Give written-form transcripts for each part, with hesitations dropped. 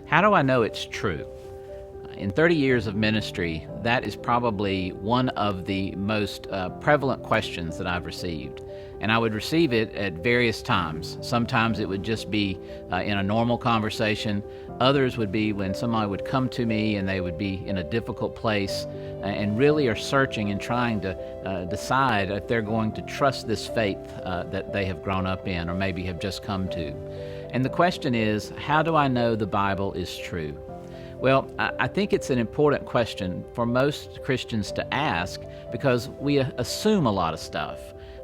How do I know it's true? In 30 years of ministry, that is probably one of the most prevalent questions that I've received. And I would receive it at various times. Sometimes it would just be in a normal conversation. Others would be when somebody would come to me and they would be in a difficult place and really are searching and trying to decide if they're going to trust this faith that they have grown up in or maybe have just come to. And the question is, how do I know the Bible is true? Well, I think it's an important question for most Christians to ask because we assume a lot of stuff.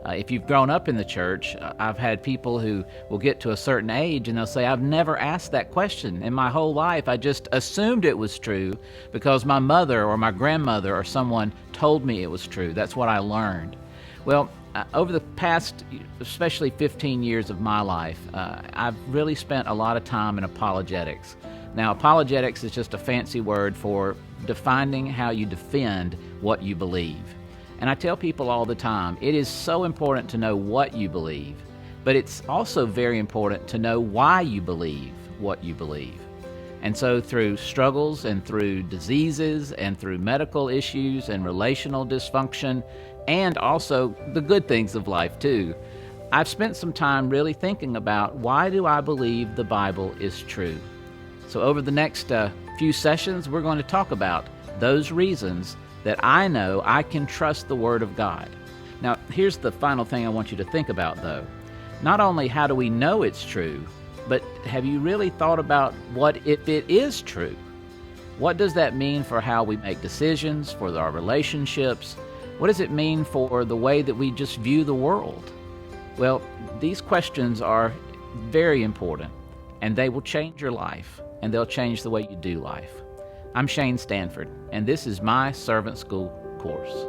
If you've grown up in the church, I've had people who will get to a certain age and they'll say, I've never asked that question in my whole life. I just assumed it was true because my mother or my grandmother or someone told me it was true. That's what I learned. Well, over the past, especially 15 years of my life, I've really spent a lot of time in apologetics. Now, apologetics is just a fancy word for defining how you defend what you believe. And I tell people all the time, it is so important to know what you believe, but it's also very important to know why you believe what you believe. And so through struggles and through diseases and through medical issues and relational dysfunction, and also the good things of life too, I've spent some time really thinking about why do I believe the Bible is true. So over the next few sessions, we're going to talk about those reasons that I know I can trust the Word of God. Now, here's the final thing I want you to think about, though. Not only how do we know it's true, but have you really thought about what if it is true? What does that mean for how we make decisions, for our relationships? What does it mean for the way that we just view the world? Well, these questions are very important, and they will change your life, and they'll change the way you do life. I'm Shane Stanford, and this is my Servant School course.